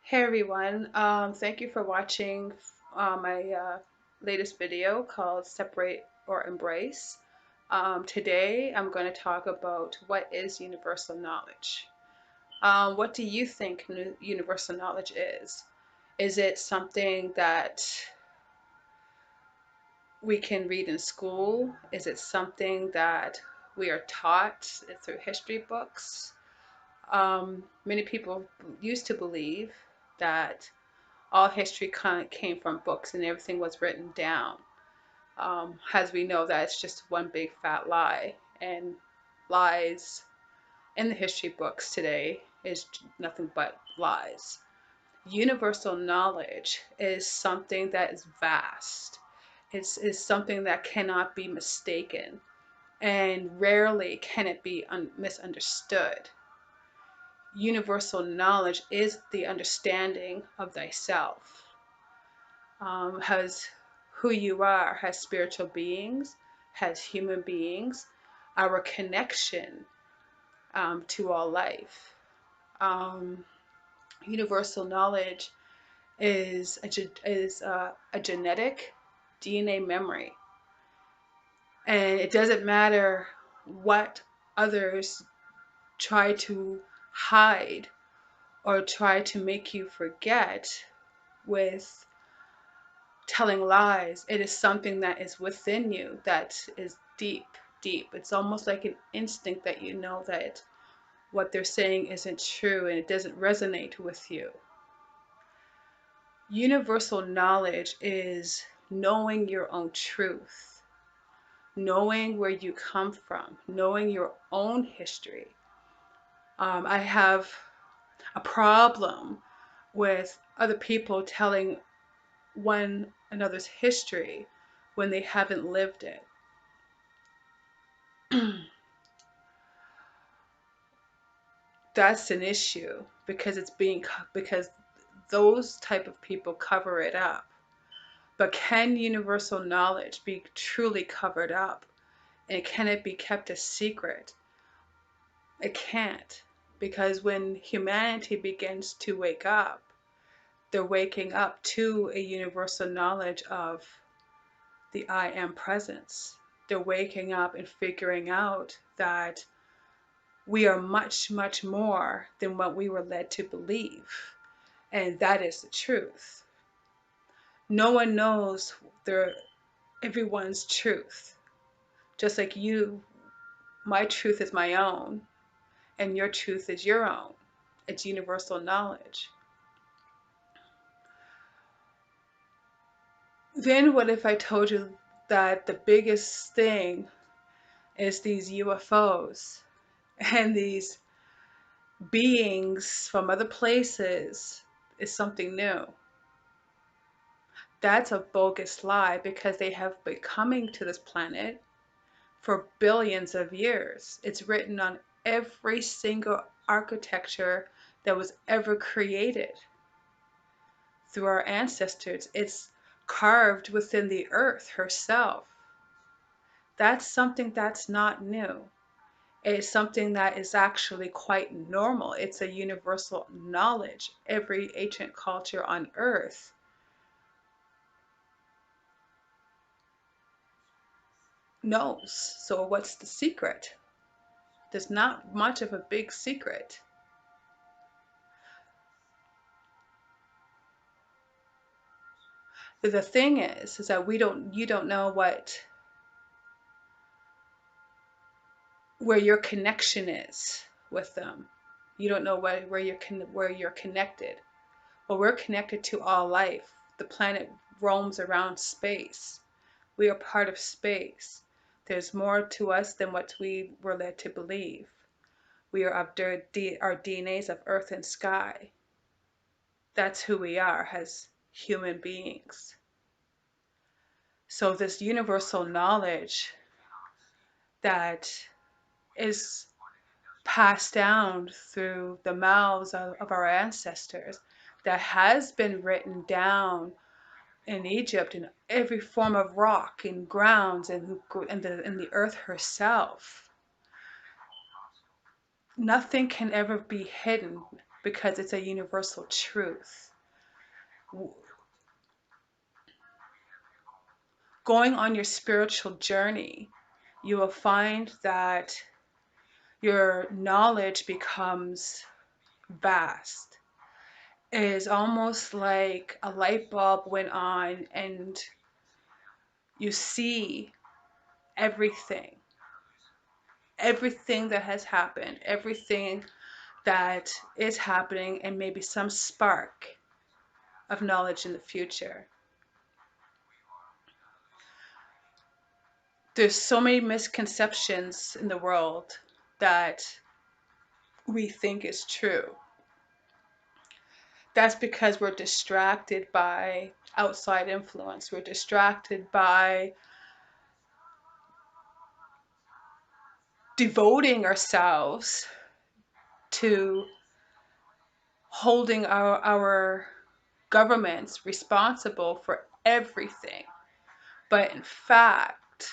Hey everyone, thank you for watching my latest video called Separate or Embrace. Today I'm going to talk about what is universal knowledge. What do you think universal knowledge is? Is it something that we can read in school? Is it something that we are taught through history books? Many people used to believe that all history came from books and everything was written down. As we know, that it's just one big fat lie, and lies in the history books today is nothing but lies. Universal knowledge is something that is vast. It's something that cannot be mistaken, and rarely can it be misunderstood. Universal knowledge is the understanding of thyself. Has who you are, has spiritual beings, has human beings, our connection to all life. Um, Universal knowledge is a genetic DNA memory, and it doesn't matter what others try to hide or try to make you forget with telling lies. It is something that is within you that is deep, deep. It's almost like an instinct that you know that what they're saying isn't true and it doesn't resonate with you. Universal knowledge is knowing your own truth, knowing where you come from, knowing your own history. I have a problem with other people telling one another's history when they haven't lived it. That's an issue because because those type of people cover it up. But can universal knowledge be truly covered up, and can it be kept a secret? It can't, because when humanity begins to wake up, they're waking up to a universal knowledge of the I am presence. They're waking up and figuring out that we are much, much more than what we were led to believe. And that is the truth. No one knows their everyone's truth. Just like you, my truth is my own, and your truth is your own. It's universal knowledge. Then what if I told you that the biggest thing is these UFOs and these beings from other places is something new? That's a bogus lie because they have been coming to this planet for billions of years. It's written on every single architecture that was ever created through our ancestors. It's carved within the earth herself. That's something that's not new. It's something that is actually quite normal. It's a universal knowledge. Every ancient culture on earth knows. So what's the secret? There's not much of a big secret. The thing is that you don't know where your connection is with them. You don't know where you're connected. Well, we're connected to all life. The planet roams around space. We are part of space. There's more to us than what we were led to believe. We are our DNAs of earth and sky. That's who we are as human beings. So this universal knowledge that is passed down through the mouths of our ancestors, that has been written down in Egypt in every form of rock and grounds and in the earth herself. Nothing can ever be hidden because it's a universal truth. Going on your spiritual journey, you will find that your knowledge becomes vast. It is almost like a light bulb went on and you see everything, everything that has happened, everything that is happening, and maybe some spark of knowledge in the future. There's so many misconceptions in the world that we think is true. That's because we're distracted by outside influence. We're distracted by devoting ourselves to holding our governments responsible for everything. But in fact,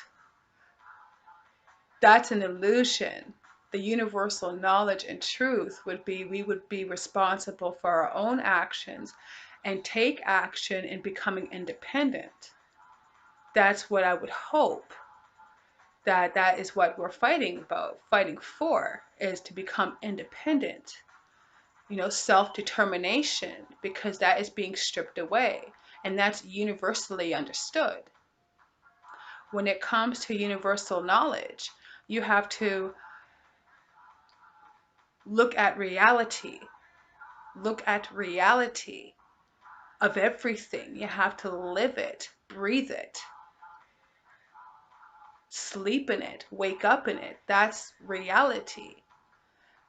that's an illusion. The universal knowledge and truth would be we would be responsible for our own actions and take action in becoming independent. That's what I would hope that is what we're fighting for, is to become independent, self-determination, because that is being stripped away, and that's universally understood. When it comes to universal knowledge, you have to look at reality, look at reality of everything. You have to live it, breathe it, sleep in it, wake up in it. That's reality.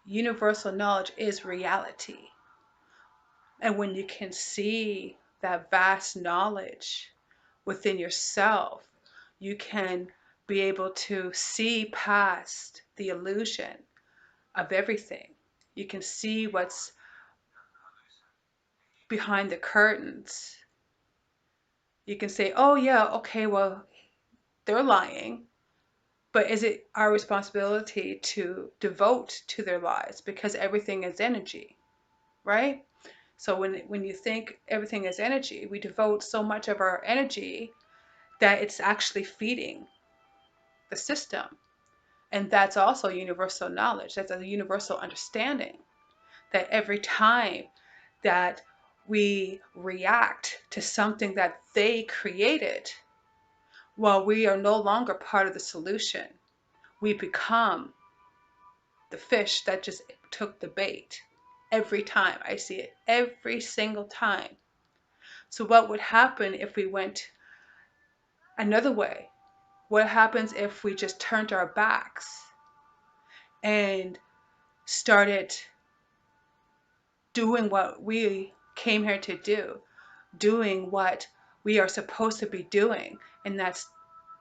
Universal knowledge is reality. And when you can see that vast knowledge within yourself, you can be able to see past the illusion of everything. You can see what's behind the curtains. You can say, oh, yeah, okay, well, they're lying. But is it our responsibility to devote to their lies? Because everything is energy, right? So when you think everything is energy, we devote so much of our energy that it's actually feeding the system. And that's also universal knowledge. That's a universal understanding that every time that we react to something that they created, well, we are no longer part of the solution. We become the fish that just took the bait. Every time I see it, every single time. So what would happen if we went another way? What happens if we just turned our backs and started doing what we came here to do, doing what we are supposed to be doing, and that's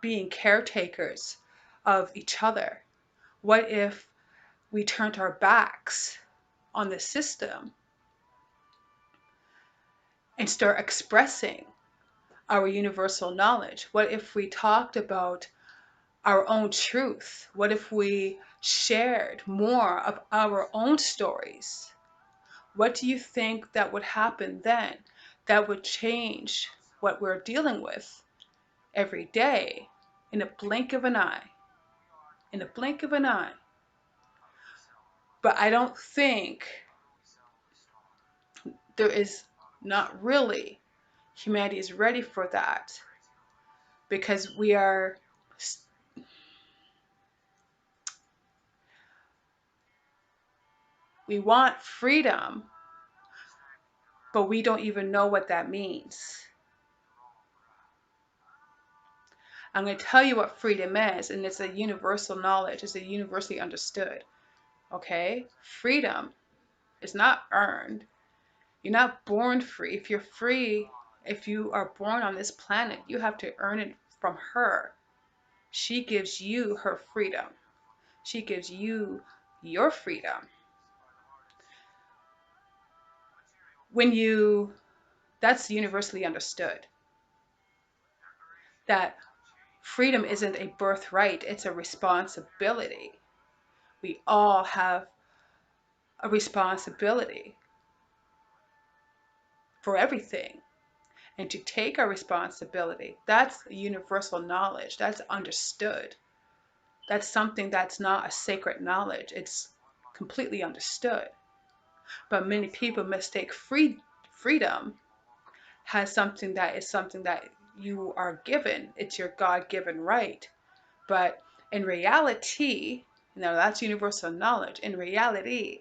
being caretakers of each other? What if we turned our backs on the system and start expressing our universal knowledge? What if we talked about our own truth? What if we shared more of our own stories? What do you think that would happen then? That would change what we're dealing with every day in a blink of an eye. In a blink of an eye. But I don't think there is not really humanity is ready for that, because we want freedom, but we don't even know what that means. I'm going to tell you what freedom is, and it's a universal knowledge, it's a universally understood. Okay? Freedom is not earned. You're not born free. If you're free, if you are born on this planet, you have to earn it from her. She gives you her freedom. She gives you your freedom. That's universally understood. That freedom isn't a birthright, it's a responsibility. We all have a responsibility. for everything and to take our responsibility. That's universal knowledge. That's understood. That's something that's not a sacred knowledge. It's completely understood. But many people mistake freedom has something that you are given. It's your God-given right. But in reality, that's universal knowledge. In reality,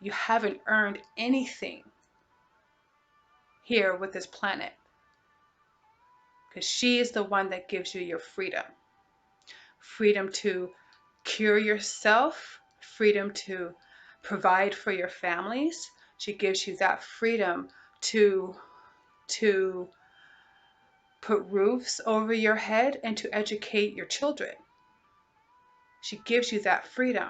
you haven't earned anything here with this planet, because she is the one that gives you your freedom. Freedom to cure yourself, freedom to provide for your families. She gives you that freedom to put roofs over your head and to educate your children. She gives you that freedom.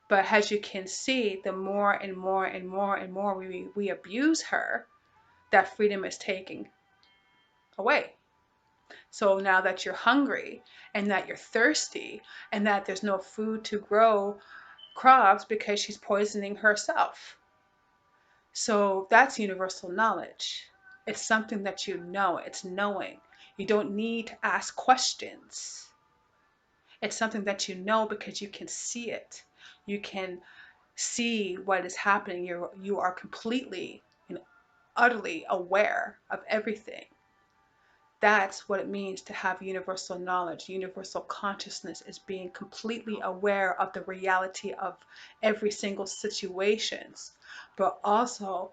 But as you can see, the more and more and more and more we abuse her, that freedom is taken away. So now that you're hungry and that you're thirsty and that there's no food to grow crops because she's poisoning herself. So that's universal knowledge. It's something that you know, it's knowing. You don't need to ask questions. It's something that you know because you can see it. You can see what is happening. You are completely and utterly aware of everything. That's what it means to have universal knowledge. Universal consciousness is being completely aware of the reality of every single situations, but also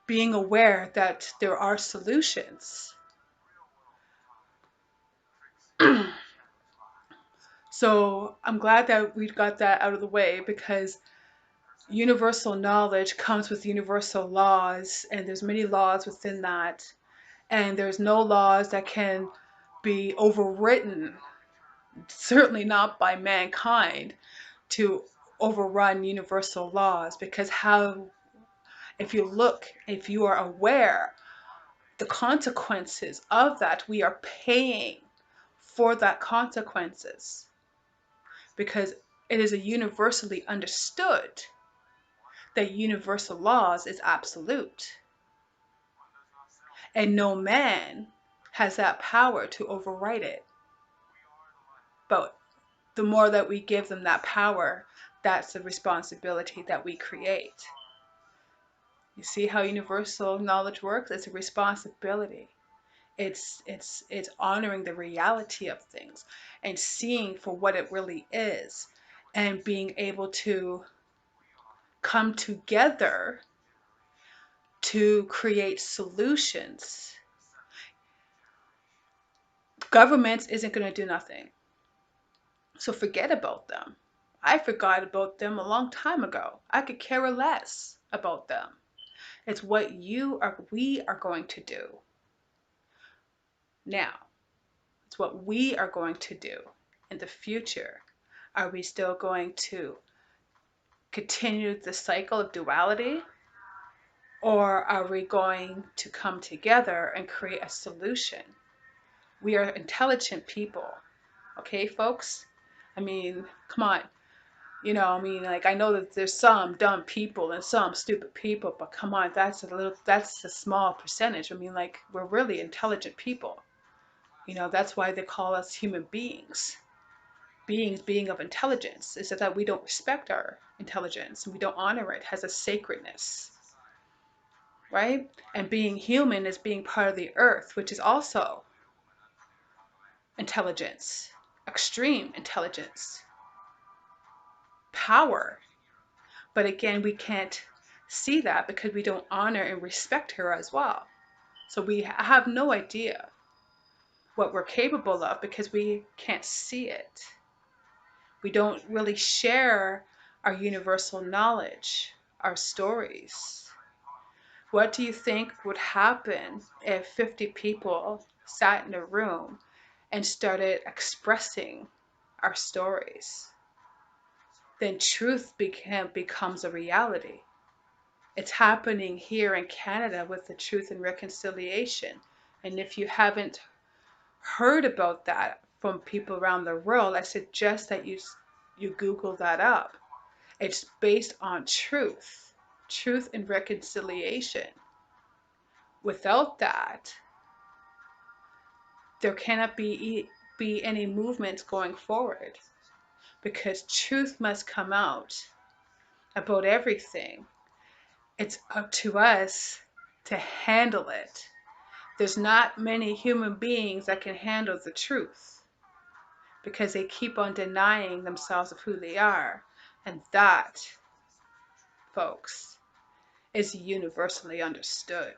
being aware that there are solutions. So I'm glad that we got that out of the way, because universal knowledge comes with universal laws, and there's many laws within that, and there's no laws that can be overwritten, certainly not by mankind, to overrun universal laws. Because if you are aware the consequences of that, we are paying for that consequences, because it is a universally understood that universal laws is absolute, and no man has that power to override it. But the more that we give them that power, that's the responsibility that we create. You see how universal knowledge works? It's a responsibility. It's honoring the reality of things and seeing for what it really is, and being able to come together to create solutions. Governments isn't going to do nothing. So forget about them. I forgot about them a long time ago. I could care less about them. It's what we are going to do now. It's what we are going to do in the future. Are we still going to continue the cycle of duality? Or are we going to come together and create a solution? We are intelligent people. Okay, folks? I mean, come on. Like, I know that there's some dumb people and some stupid people, but come on, that's a small percentage. I mean, like, we're really intelligent people. That's why they call us human beings. Being of intelligence. Is that we don't respect our intelligence and we don't honor it. It has a sacredness, right? And being human is being part of the earth, which is also intelligence, extreme intelligence, power. But again, we can't see that because we don't honor and respect her as well. So we have no idea what we're capable of because we can't see it. We don't really share our universal knowledge, our stories. What do you think would happen if 50 people sat in a room and started expressing our stories? Then truth becomes a reality. It's happening here in Canada with the Truth and Reconciliation. And if you haven't heard about that from people around the world, I suggest that you Google that up. It's based on truth. truth and reconciliation. Without that, there cannot be any movements going forward, because truth must come out about everything. It's up to us to handle it. There's not many human beings that can handle the truth, because they keep on denying themselves of who they are. And that, folks, is universally understood.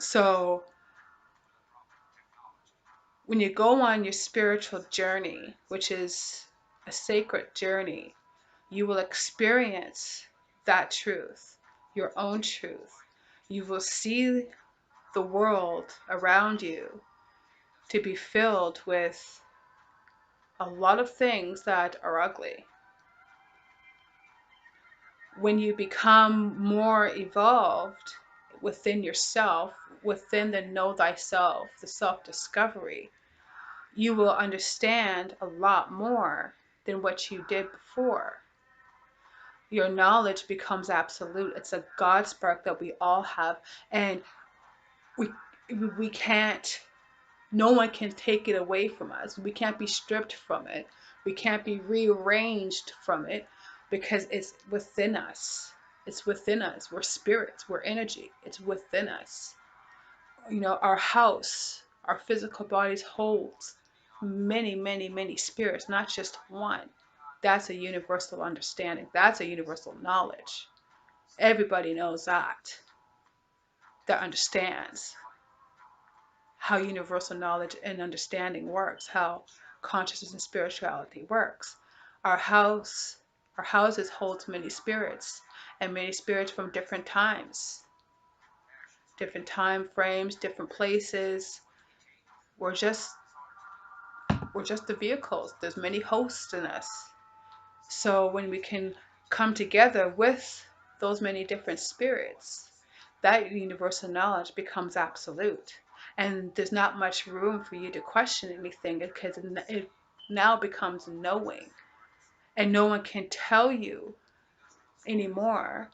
So when you go on your spiritual journey, which is a sacred journey, you will experience that truth, your own truth. You will see the world around you to be filled with a lot of things that are ugly. When you become more evolved within yourself, within the know thyself, the self-discovery, you will understand a lot more than what you did before. Your knowledge becomes absolute. It's a God spark that we all have, and we can't, no one can take it away from us. We can't be stripped from it. We can't be rearranged from it, because it's within us. It's within us. We're spirits, we're energy. It's within us. You know, our house, our physical bodies holds many, many, many spirits, not just one. That's a universal understanding. That's a universal knowledge. Everybody knows that understands how universal knowledge and understanding works, how consciousness and spirituality works. Our houses hold many spirits, and many spirits from different times, different time frames, different places. We're just the vehicles. There's many hosts in us. So when we can come together with those many different spirits, that universal knowledge becomes absolute. And there's not much room for you to question anything, because it now becomes knowing. And no one can tell you anymore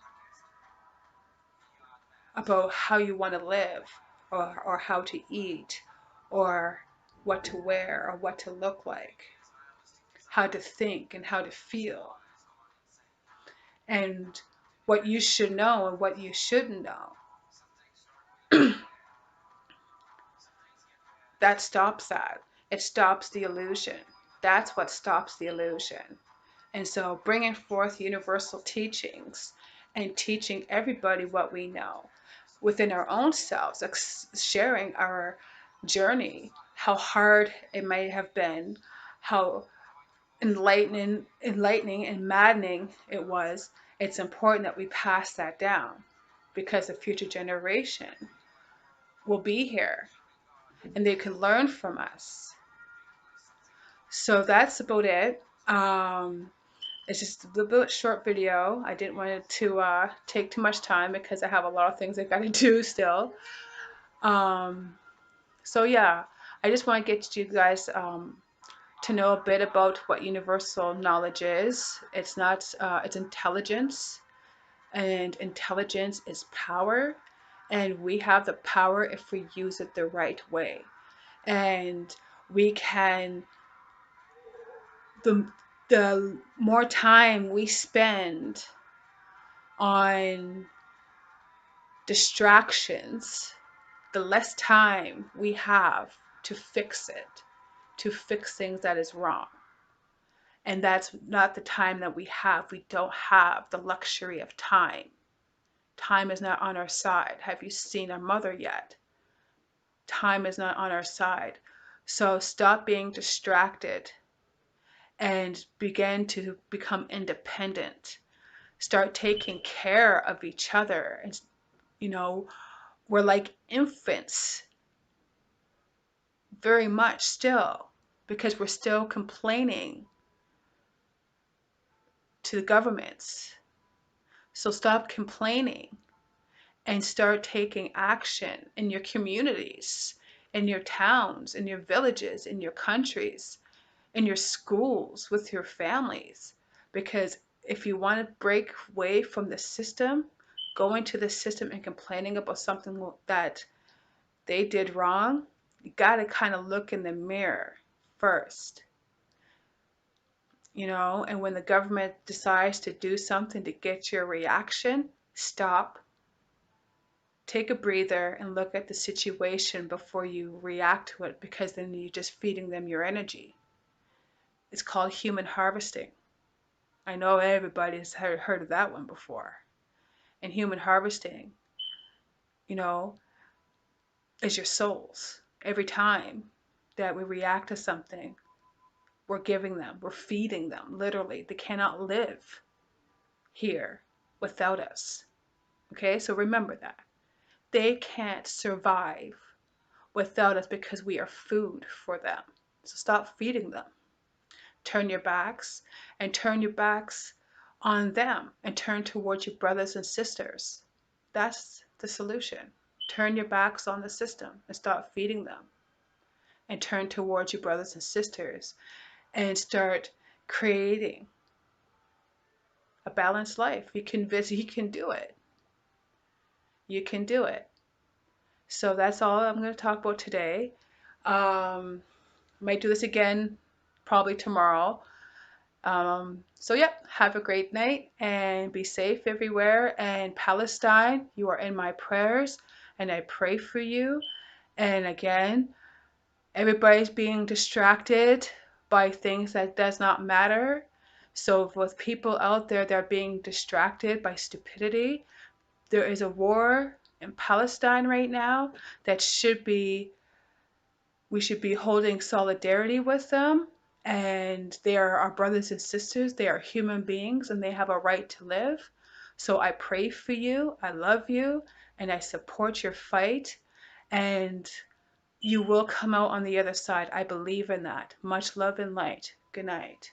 about how you want to live, or how to eat, or what to wear, or what to look like, how to think and how to feel, and what you should know and what you shouldn't know. That stops that. It stops the illusion. That's what stops the illusion. And so bringing forth universal teachings and teaching everybody what we know within our own selves, sharing our journey, how hard it may have been, how enlightening and maddening it was. It's important that we pass that down, because a future generation will be here and they can learn from us. So that's about it. It's just a little bit short video. I didn't want it to take too much time, because I have a lot of things I got to do still. So yeah, I just want to get you guys to know a bit about what universal knowledge is. It's not, it's intelligence, and intelligence is power, and we have the power if we use it the right way. And we can, the more time we spend on distractions, the less time we have to fix it, to fix things that is wrong. And that's not the time that we have. We don't have the luxury of time. Time is not on our side. Have you seen a mother yet? Time is not on our side. So stop being distracted and begin to become independent. Start taking care of each other. And, you know, we're like infants, very much still, because we're still complaining to the governments. So stop complaining and start taking action in your communities, in your towns, in your villages, in your countries, in your schools, with your families, because If you want to break away from the system, going to the system and complaining about something that they did wrong, you got to kind of look in the mirror first, and when the government decides to do something to get your reaction, stop, take a breather, and look at the situation before you react to it, because then you're just feeding them your energy. It's called human harvesting. I know everybody's heard of that one before. And human harvesting, you know, is your souls. Every time that we react to something, we're giving them, we're feeding them, literally. They cannot live here without us. Okay, so remember that. They can't survive without us because we are food for them. So stop feeding them. Turn your backs, and turn your backs on them, and turn towards your brothers and sisters. That's the solution. Turn your backs on the system and stop feeding them, and turn towards your brothers and sisters and start creating a balanced life. You can do it. You can do it. So that's all I'm going to talk about today. Might do this again probably tomorrow. So yep, have a great night and be safe everywhere. And Palestine, you are in my prayers, and I pray for you. And again, everybody's being distracted by things that does not matter. So with people out there that are being distracted by stupidity, there is a war in Palestine right now that we should be holding solidarity with them. And they are our brothers and sisters. They are human beings and they have a right to live. So I pray for you. I love you and I support your fight. And you will come out on the other side. I believe in that. Much love and light. Good night.